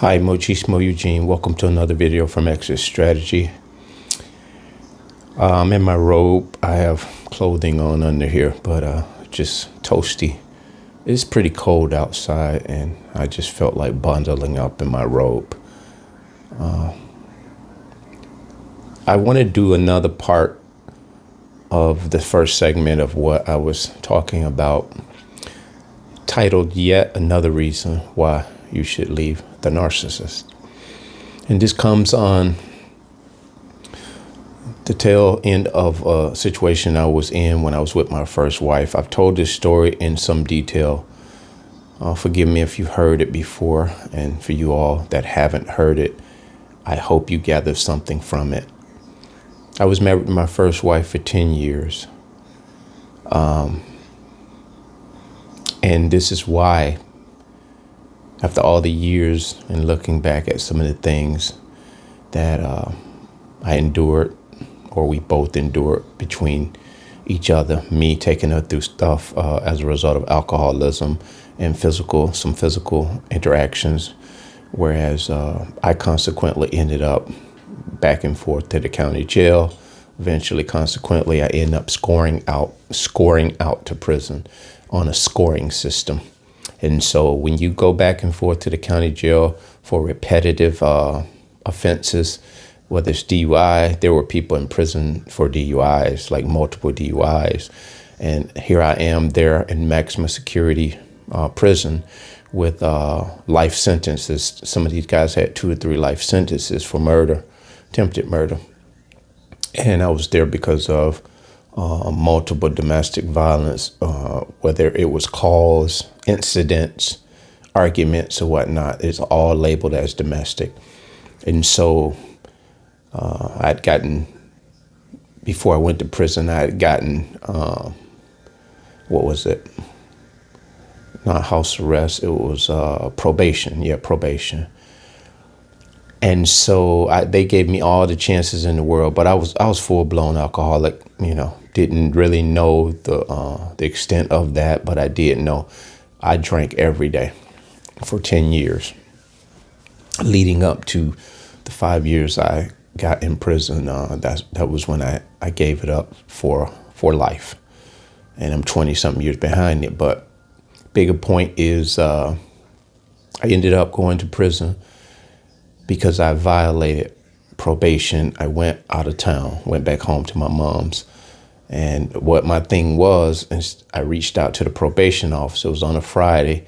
Hi, Mochismo Eugene. Welcome to another video from Exit Strategy. I'm in my robe. I have clothing on under here, but just toasty. It's pretty cold outside, and I just felt like bundling up in my robe. I want to do another part of the first segment of what I was talking about, titled Yet Another Reason Why You Should Leave the Narcissist. And this comes on the tail end of a situation I was in when I was with my first wife. I've told this story in some detail. Forgive me if you heard it before, and for you all that haven't heard it, I hope you gather something from it. I was married to my first wife for 10 years. And this is why, after all the years and looking back at some of the things that I endured, or we both endured between each other, me taking her through stuff as a result of alcoholism and some physical interactions, whereas I consequently ended up back and forth to the county jail. Eventually, consequently, I ended up scoring out to prison on a scoring system. And so when you go back and forth to the county jail for repetitive offenses, whether it's DUI, there were people in prison for DUIs, like multiple DUIs. And here I am there in maximum security prison with life sentences. Some of these guys had 2 or 3 life sentences for murder, attempted murder. And I was there because of multiple domestic violence, whether it was calls, incidents, arguments, or whatnot. It's all labeled as domestic. And so I'd gotten, before I went to prison, I had gotten, what was it? Not house arrest. It was probation. Yeah, probation. And so they gave me all the chances in the world, but I was full blown alcoholic. Didn't really know the extent of that, but I did know I drank every day for 10 years, leading up to the 5 years I got in prison. That was when I gave it up for life, and I'm 20 something years behind it. But bigger point is I ended up going to prison because I violated probation. I went out of town, went back home to my mom's. And what my thing was, is I reached out to the probation officer. It was on a Friday,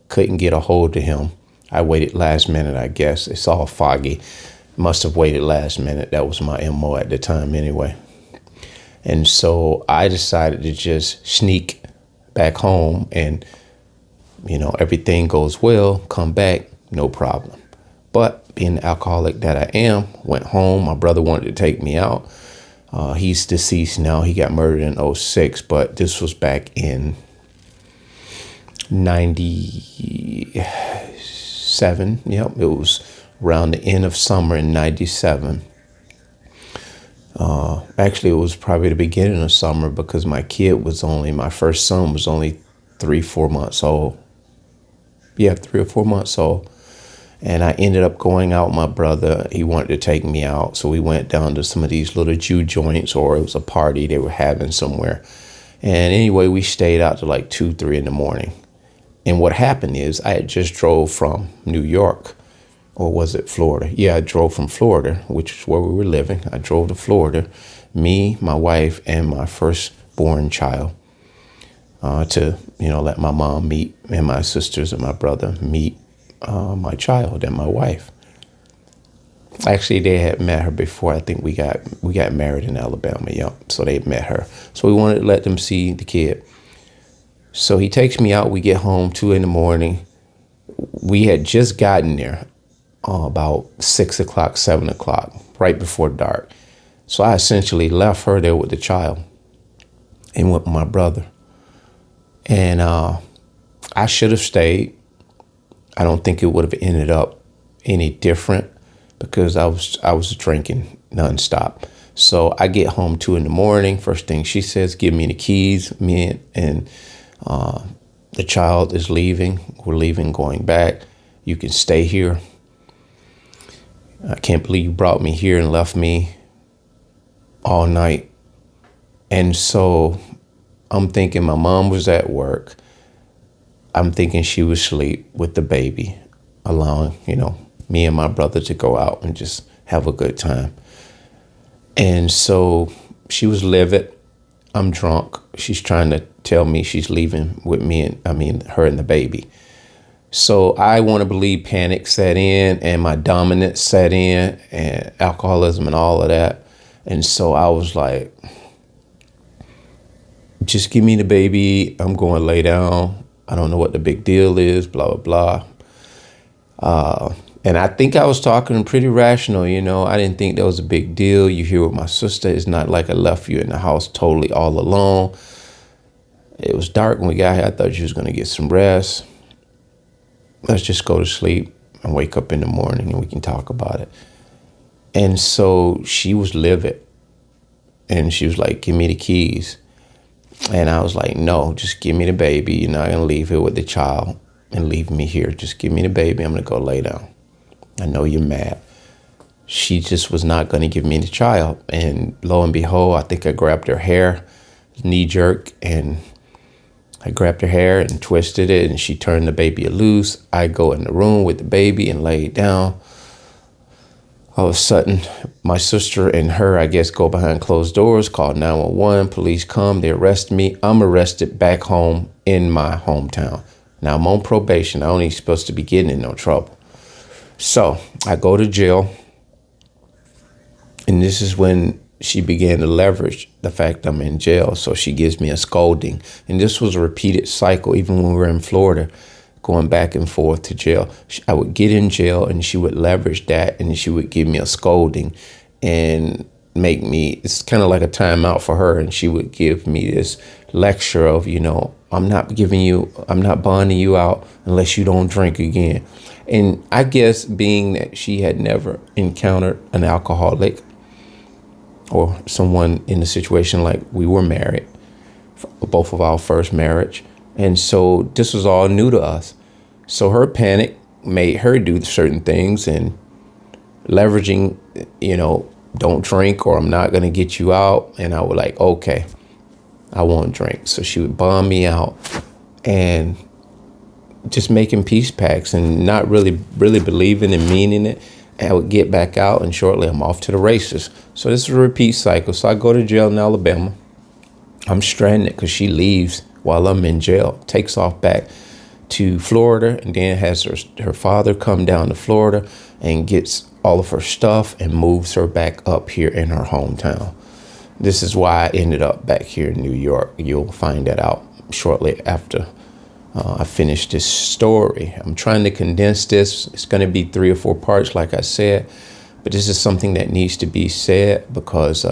couldn't get a hold of him. I waited last minute, I guess. It's all foggy. Must have waited last minute. That was my MO at the time anyway. And so I decided to just sneak back home and, everything goes well, come back, no problem. But being the alcoholic that I am, went home. My brother wanted to take me out. He's deceased now. He got murdered in 2006, but this was back in 97. Yep, it was around the end of summer in 97. Actually, it was probably the beginning of summer because my first son was only 3-4 months old. Yeah, 3 or 4 months old. And I ended up going out with my brother. He wanted to take me out. So we went down to some of these little Jew joints, or it was a party they were having somewhere. And anyway, we stayed out to like 2, 3 in the morning. And what happened is I had just drove from New York, or was it Florida? Yeah, I drove from Florida, which is where we were living. I drove to Florida, me, my wife, and my firstborn child, to, let my mom meet, and my sisters and my brother meet my child and my wife. Actually, they had met her before. I think we got married in Alabama. Yep. So they met her. So we wanted to let them see the kid. So he takes me out. We get home 2 in the morning. We had just gotten there about 6 o'clock, 7 o'clock, right before dark. So I essentially left her there with the child and went with my brother. And I should have stayed. I don't think it would have ended up any different because I was drinking nonstop. So I get home 2 in the morning. First thing she says, give me the keys. Me and the child is leaving. We're leaving, going back. You can stay here. I can't believe you brought me here and left me all night. And so I'm thinking my mom was at work. I'm thinking she was asleep with the baby, allowing, me and my brother to go out and just have a good time. And so she was livid. I'm drunk. She's trying to tell me she's leaving with me her and the baby. So I want to believe panic set in and my dominance set in and alcoholism and all of that. And so I was like, just give me the baby. I'm going to lay down. I don't know what the big deal is, blah, blah, blah. And I think I was talking pretty rational, I didn't think that was a big deal. You here with my sister. It's not like I left you in the house totally all alone. It was dark when we got here. I thought you was going to get some rest. Let's just go to sleep and wake up in the morning and we can talk about it. And so she was livid. And she was like, give me the keys. And I was like, no, just give me the baby. You're not going to leave here with the child and leave me here. Just give me the baby. I'm going to go lay down. I know you're mad. She just was not going to give me the child. And lo and behold, I think I grabbed her hair, knee jerk, and I grabbed her hair and twisted it, and she turned the baby loose. I go in the room with the baby and lay it down. All of a sudden, my sister and her, I guess, go behind closed doors, call 911, police come, they arrest me. I'm arrested back home in my hometown. Now I'm on probation. I only supposed to be getting in no trouble. So I go to jail. And this is when she began to leverage the fact I'm in jail. So she gives me a scolding. And this was a repeated cycle, even when we were in Florida, going back and forth to jail. I would get in jail and she would leverage that and she would give me a scolding and make me, it's kind of like a timeout for her. And she would give me this lecture of, I'm not bonding you out unless you don't drink again. And I guess being that she had never encountered an alcoholic or someone in a situation like we were married, both of our first marriage. And so this was all new to us. So her panic made her do certain things and leveraging, don't drink or I'm not going to get you out. And I was like, okay, I won't drink. So she would bomb me out and just making peace pacts and not really believing and meaning it. And I would get back out and shortly I'm off to the races. So this is a repeat cycle. So I go to jail in Alabama. I'm stranded because she leaves while I'm in jail, takes off back to Florida, and then has her father come down to Florida and gets all of her stuff and moves her back up here in her hometown. This is why I ended up back here in New York. You'll find that out shortly after I finish this story. I'm trying to condense this. It's going to be 3 or 4 parts, like I said, but this is something that needs to be said because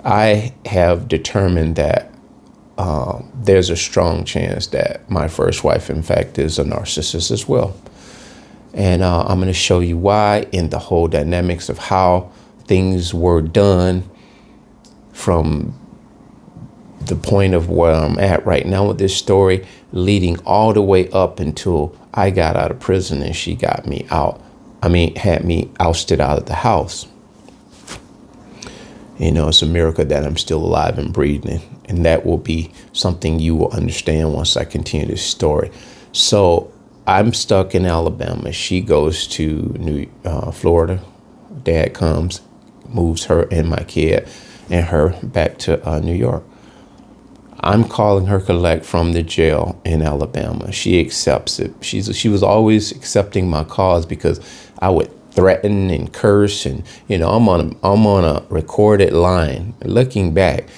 I have determined that there's a strong chance that my first wife, in fact, is a narcissist as well. And I'm going to show you why in the whole dynamics of how things were done from the point of where I'm at right now with this story, leading all the way up until I got out of prison and she got me out. Had me ousted out of the house. It's a miracle that I'm still alive and breathing. And that will be something you will understand once I continue this story. So I'm stuck in Alabama. She goes to Florida. Dad comes, moves her and my kid and her back to New York. I'm calling her collect from the jail in Alabama. She accepts it. She was always accepting my calls because I would threaten and curse, and I'm on a recorded line. Looking back,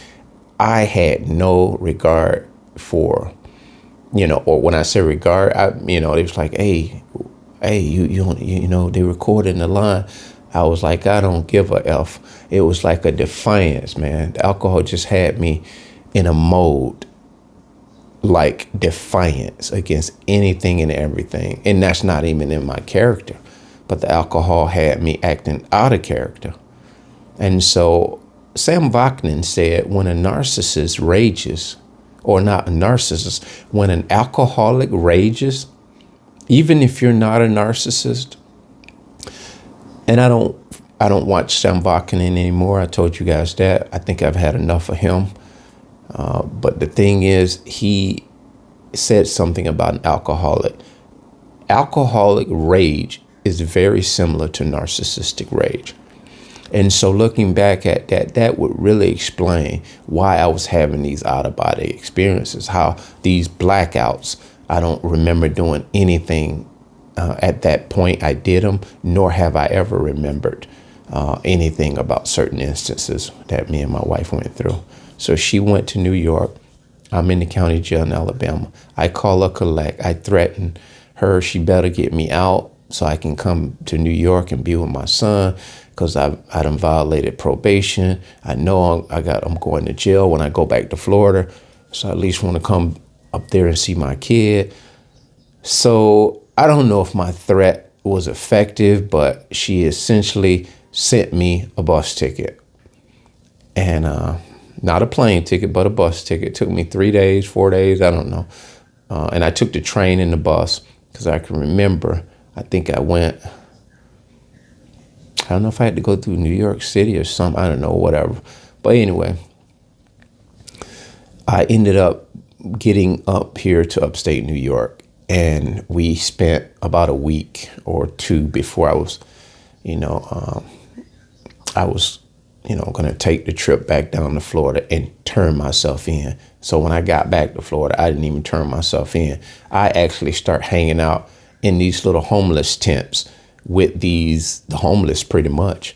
I had no regard for, or when I say regard, it was like, hey, they recorded in the line. I was like, I don't give a F. It was like a defiance, man. The alcohol just had me in a mode like defiance against anything and everything. And that's not even in my character. But the alcohol had me acting out of character. And so Sam Vaknin said, when a narcissist rages, or not a narcissist, when an alcoholic rages, even if you're not a narcissist, And I don't watch Sam Vakinin anymore. I told you guys that. I think I've had enough of him. But the thing is, he said something about an alcoholic. Alcoholic rage is very similar to narcissistic rage. And so looking back at that, that would really explain why I was having these out-of-body experiences, how these blackouts, I don't remember doing anything at that point. I did them, nor have I ever remembered anything about certain instances that me and my wife went through. So she went to New York. I'm in the county jail in Alabama. I call her collect. I threaten her she better get me out so I can come to New York and be with my son, because I done violated probation. I know I'm going to jail when I go back to Florida, so I at least want to come up there and see my kid. So I don't know if my threat was effective, but she essentially sent me a bus ticket. And not a plane ticket, but a bus ticket. It took me 3 days, 4 days, I don't know. And I took the train and the bus because I can remember, I think I went, I don't know if I had to go through New York City or something, I don't know, whatever. But anyway, I ended up getting up here to upstate New York, and we spent about a week or two before I was, going to take the trip back down to Florida and turn myself in. So when I got back to Florida, I didn't even turn myself in. I actually start hanging out in these little homeless tents with the homeless pretty much.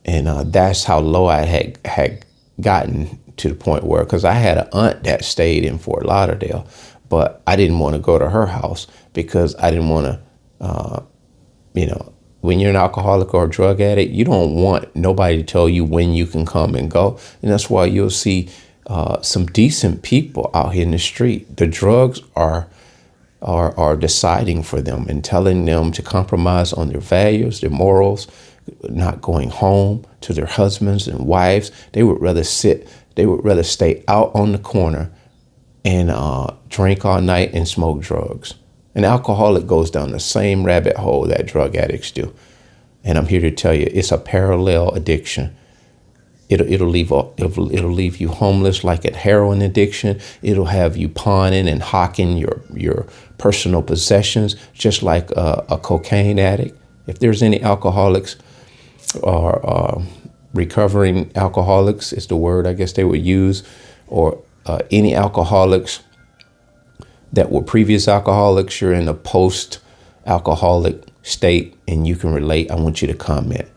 And that's how low I had gotten, to the point where, because I had an aunt that stayed in Fort Lauderdale, but I didn't want to go to her house because I didn't want to, when you're an alcoholic or a drug addict, you don't want nobody to tell you when you can come and go. And that's why you'll see some decent people out here in the street. The drugs are deciding for them and telling them to compromise on their values, their morals, not going home to their husbands and wives. They would rather stay out on the corner and drink all night and smoke drugs. An alcoholic goes down the same rabbit hole that drug addicts do. And I'm here to tell you, it's a parallel addiction. It'll leave you homeless like a heroin addiction. It'll have you pawning and hawking your personal possessions, just like a cocaine addict. If there's any alcoholics or recovering alcoholics is the word I guess they would use, or any alcoholics that were previous alcoholics, you're in a post-alcoholic state and you can relate, I want you to comment.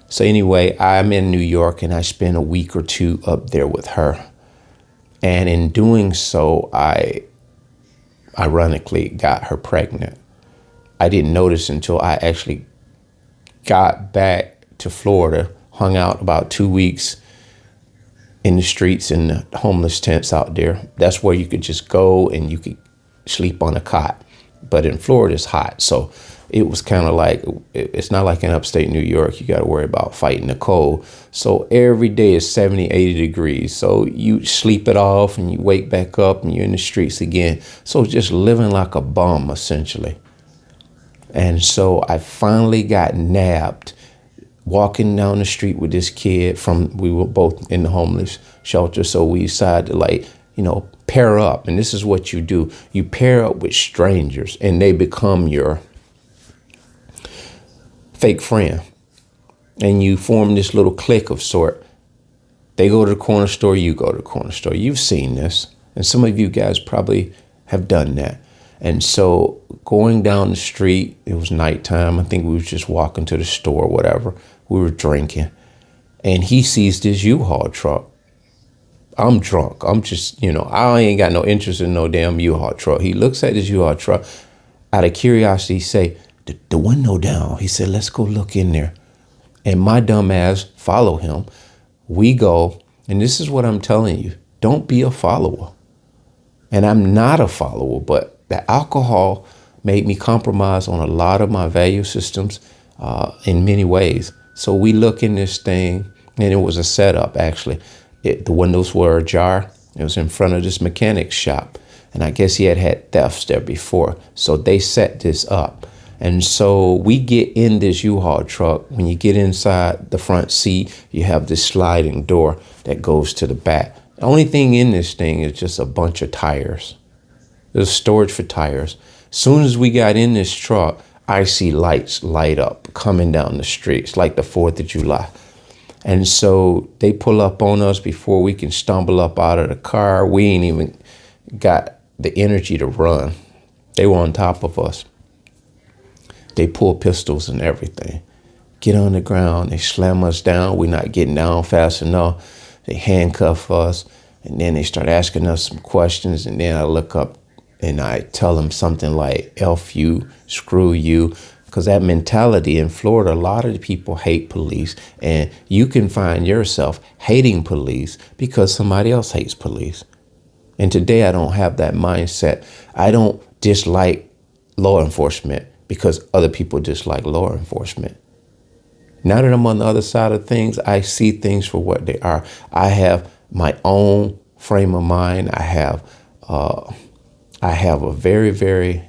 So anyway, I'm in New York and I spent a week or two up there with her. And in doing so, I ironically got her pregnant. I didn't notice until I actually got back to Florida, hung out about 2 weeks in the streets in the homeless tents out there. That's where you could just go and you could sleep on a cot. But in Florida, it's hot. So it was kind of like, it's not like in upstate New York, you got to worry about fighting the cold. So every day is 70, 80 degrees. So you sleep it off and you wake back up and you're in the streets again. So just living like a bum, essentially. And so I finally got nabbed walking down the street with this kid we were both in the homeless shelter. So we decided to pair up. And this is what you do. You pair up with strangers and they become your fake friend. And you form this little clique of sort. They go to the corner store, you go to the corner store. You've seen this. And some of you guys probably have done that. And so going down the street, it was nighttime. I think we was just walking to the store, whatever. We were drinking. And he sees this U-Haul truck. I'm drunk. I'm just, I ain't got no interest in no damn U-Haul truck. He looks at this U-Haul truck. Out of curiosity, he say, the window down. He said, let's go look in there. And my dumb ass follow him. We go. And this is what I'm telling you. Don't be a follower. And I'm not a follower, but the alcohol made me compromise on a lot of my value systems in many ways. So we look in this thing, and it was a setup, actually. The windows were ajar. It was in front of this mechanic's shop. And I guess he had thefts there before. So they set this up. And so we get in this U-Haul truck. When you get inside the front seat, you have this sliding door that goes to the back. The only thing in this thing is just a bunch of tires. There's storage for tires. Soon as we got in this truck, I see lights light up coming down the street. It's like the 4th of July. And so they pull up on us before we can stumble up out of the car. We ain't even got the energy to run. They were on top of us. They pull pistols and everything. Get on the ground. They slam us down. We're not getting down fast enough. They handcuff us. And then they start asking us some questions. And then I look up and I tell them something like, F you, screw you. Because that mentality in Florida, a lot of the people hate police. And you can find yourself hating police because somebody else hates police. And today I don't have that mindset. I don't dislike law enforcement because other people dislike law enforcement. Now that I'm on the other side of things, I see things for what they are. I have my own frame of mind. I have a very, very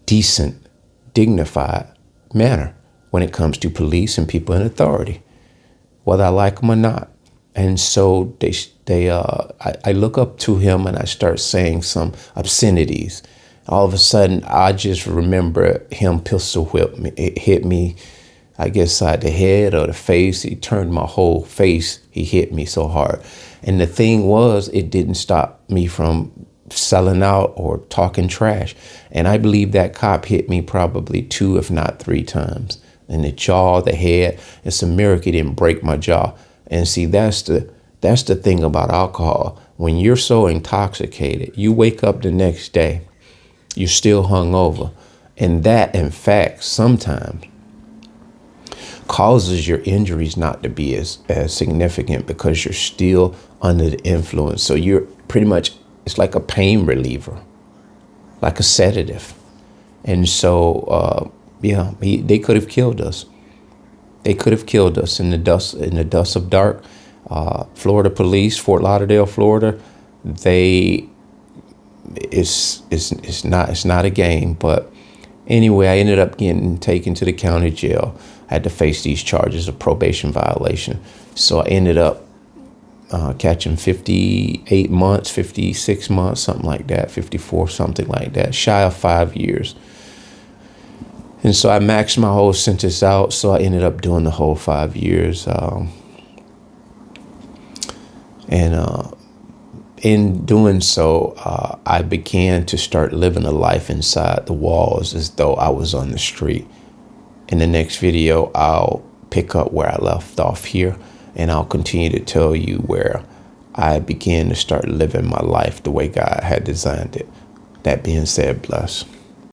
decent, dignified manner when it comes to police and people in authority, whether I like them or not. And so I look up to him and I start saying some obscenities. All of a sudden, I just remember him pistol whip me. It hit me, I guess, side the head or the face. He turned my whole face. He hit me so hard. And the thing was, it didn't stop me from selling out or talking trash. And I believe that cop hit me probably 2, if not 3 times. In the jaw, the head. It's a miracle he didn't break my jaw. And see, that's the thing about alcohol. When you're so intoxicated, you wake up the next day, you're still hungover. And that, in fact, sometimes causes your injuries not to be as significant because you're still under the influence. So you're pretty much, it's like a pain reliever, like a sedative. And so, they could have killed us. They could have killed us in the dust of dark. Florida police, Fort Lauderdale, Florida, it's not a game. But anyway, I ended up getting taken to the county jail. I had to face these charges of probation violation. So I ended up catching 58 months, 56 months, something like that, 54, something like that, shy of 5 years. And so I maxed my whole sentence out. So I ended up doing the whole 5 years. In doing so, I began to start living a life inside the walls as though I was on the street. In the next video, I'll pick up where I left off here, and I'll continue to tell you where I began to start living my life the way God had designed it. That being said, bless.